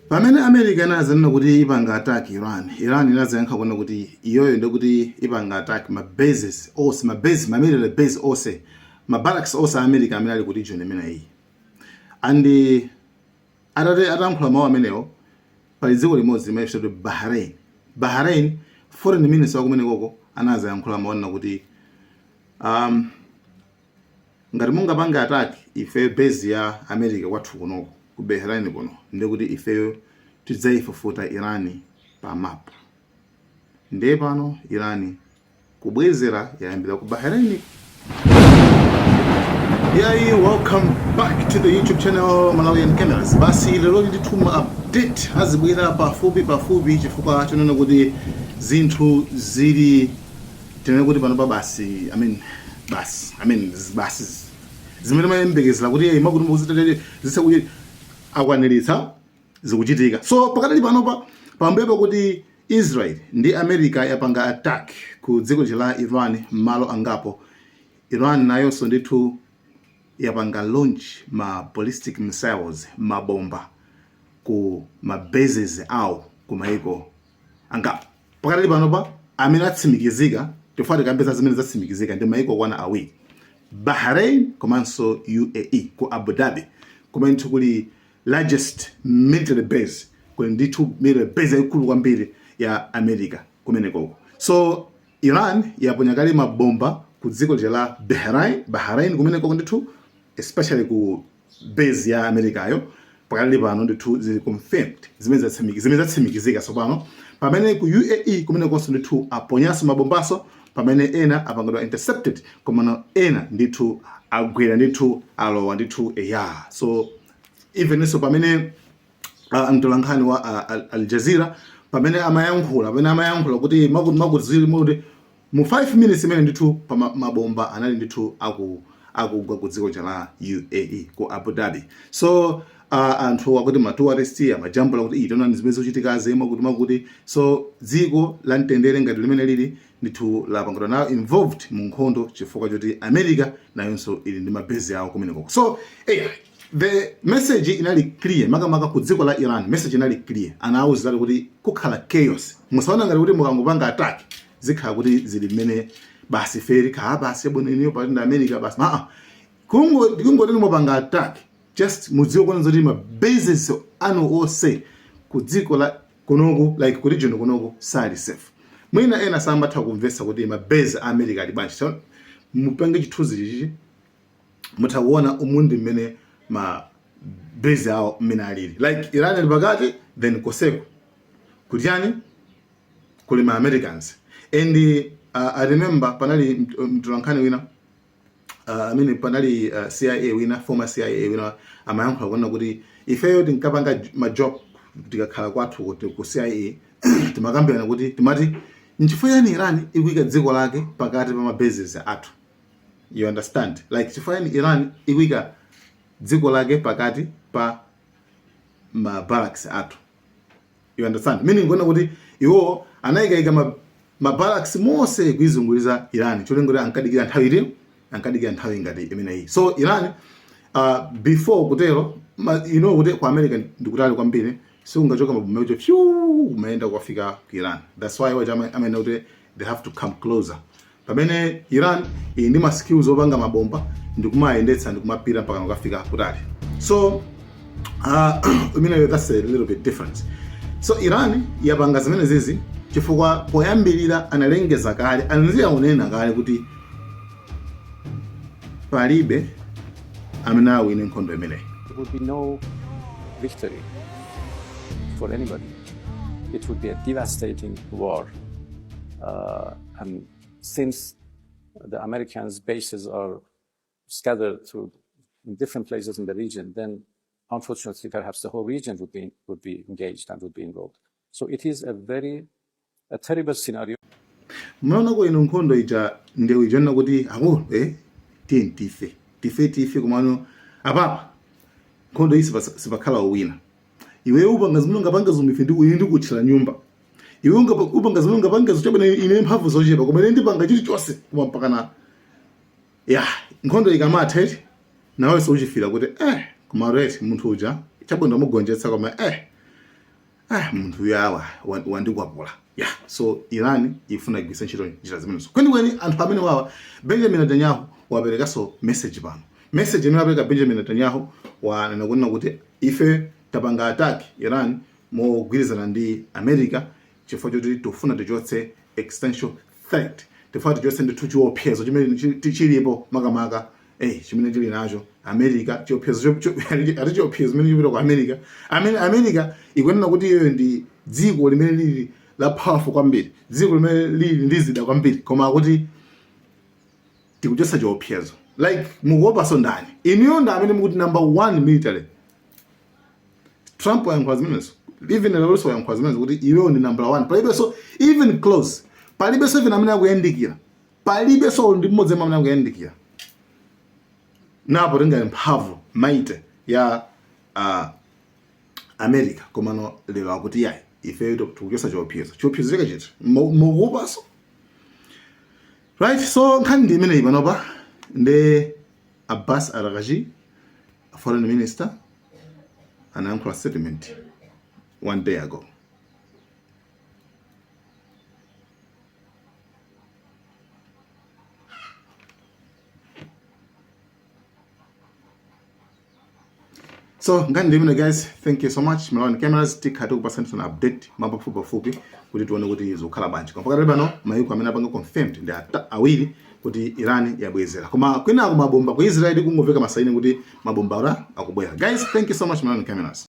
Pamene America inazanena kuti ipanga attack Iran inazayankha kuona kuti iyoyo ndikuti ipanga attack ma bases onse ma military base onse ma barracks onse America amene ali ku region imene iyi. And atankhula mawu amenewo pali dziko limodzi limene litchedwa Bahrain foreign minister wakumenekoko anazayankhula mawu kuti ngati mungapanga attack ife base ya America kwathu kunoko ku Bahrain kuno ndikuti ifeyo tidzayifufuta Iran pa map. Ndiye pano Iran kubwezera yayambira ku Bahrain. Yeah, welcome back to the YouTube channel Malawian Cameras. Basi lero ndituma update azibwera pafupi chifukwa tinona kuti zinthu zili tinena kuti pano basi basi zimene mayembekezera kuti makuti muzitete zisakuti akwaniritsa zikuchitika. So pakati panopa pambepo kuti Israel ndi America yapanga attack ku dziko la Iran malo angapo. Iran nayonso ndithu yapanga launch ma ballistic missiles mabomba ku ma bases awo ku maiko angapo. Pakati panopa amene atsimikizika tofati kambeza zimene zatsimikizika ndi maiko kwana awiri, Bahrain komanso UAE ku Abu Dhabi kumene kuli largest military base kuli ndithu military base ikulu kwambiri ya America kumene koko. So Iran yaponya kale mabomba ku dziko la Bahrain kumene koko ndithu especially ku base ya America yo pakali pano ndithu zili confirmed zimene zatsimikizika. So pano pamene ku UAE kumene konso ndithu aponyaso mabombaso pamene ena apangidwa intercepted komano ena ndithu agwera ndithu alowa ndithu eya. So even so pamene mtolankhani wa Al Jazeera pamene amayankhula kuti makuti zili muti mu 5 minutes imene ndithu pa mabomba anali ndithu akugwa ku dziko la UAE ku Abu Dhabi. So anthu akuti ma tourist amajambula kuti itona zimene zochitika zema kuti so dziko la mtendere ngati limene lili ndithu lapangidwa nayo involved mu nkhondo chifukwa choti America nayonso ili ndi mabase yawo kumene koko. So the message inali clear makamaka ku dziko la Iran. Message inali clear, anawuzira kuti kukhala chaos, musaona ngati kuti mukangopanga attack zikhala kuti zili mmene basi feri kha basi yaboneniyo pa ndi America basi kungoti mupanga attack just mudziwo kwanza kuti ma bases anu onse ku dziko la kunoko like ku region kunoko sali safe. Mwina ena sambatha kumvesa kuti ma base a America ali bwanji. So mupange chithunzi chichi mutakuona umundi mmene ma base yawo mmene alili like Iran ali pakati then koseko kujani kuli ma Americans. And I remember panali mtolankhani wina panali CIA wina, former CIA wina amayankhula kuona kuti ifeyo tinkapanga ma job tikakhala kwathu kuti ku CIA timakambirana kuti timati nchifukwa yani Iran ikuika dziko lake pakati pa ma bases athu. You understand? Like chifukwa yani Iran ikuika dziko lake pakati pa ma barracks athu. You understand? Meaning kuona kuti iwo anaika ma barracks mose kuizunguliza Iran cholengera ankadikira nthawi ngati imene iyi. So Iran before kutero kuti ku America ndikutali kwambiri so ungachoka mabomba yocho umeenda kufika ku Iran. That's why amene kuti they have to come closer. Pamene Iran ndi ma skills opanga mabomba ndikumayendetsa ndikumapira mpaka ukafika kutali. So that's a little bit different. So Iran yapanga zimene zizi chifukwa poyambirira analengeza kale anziya unena kale kuti palibe amene awine nkhondo imene. There would be no victory for anybody. It would be a devastating war. And since the Americans' bases are scattered to different places in the region, then unfortunately perhaps the whole region would be engaged and would be involved. So it is a terrible scenario. Mwana ko ino nkhondo ija ndewe jonna kuti tife kumano apapa nkhondo isi sipakhala wina. Iwe upanga zimene ungapanga zumife ndi kutchira nyumba. Iwe upanga zimene ungapanga zochapa ine mphamvu zochepa koma ine ndipanga chilichonse koma mpakana nkhondo ikamatha nawe so uchifira kuti koma right munthu uja chabwino mugonjetsa koma munthu yawa wandikwapula. Yeah, so Iran ifuna kugwisa ntchito njira zimenezo. Kwenikweni anthu amene wawa Benjamin Netanyahu waperekaso message pano. Message imene apereka Benjamin Netanyahu wanena kunena kuti ife tapanga attack Iran mogwirizana ndi America chifukwa choti tofuna tichotse existential threat. Tifuna tichotse ndithu chiopsezo chimene chilipo makamaka chimene chili nacho America chiopsezo chiopsezo chimene chipita kwa America. America ikunena kuti iyo ndi dziko limene lili la powerful kwambiri, dziko limene lili ndi zida kwambiri, koma kuti tikuchotsa chiopsezo. Like mukuopa so ndani iniyo ndi amene mukuti number 1 military. Trump wayankhula zimenezo, even Larosa wayankhula zimenezo kuti iweyo ndi number 1. Palibe so even close, palibe so even amene akuyandikira, palibe so ndi mmodzi amene akuyandikira. Napo tenga mphamvu maite ya America, komano lero akuti yayi ife tikuchotsa chiopsezo chake chiti mukuopa so. Right, so nkhani ndi imene panopa ndi Abbas Araghchi, foreign minister, anayankhula statement one day ago. So ngani ndimene guys, thank you so much. Malawan cameras tikati kupasani na update mambo fupi kuti tuone kuti izokhala bwanji. Kwa pakati pano mayiko amene apanga confirmed ndi awiri kuti Iran yabwezera. Koma kwina kumabomba ku Israel kungomveka masaini kuti mabomba ora akubwera. Guys, thank you so much Malawan cameras.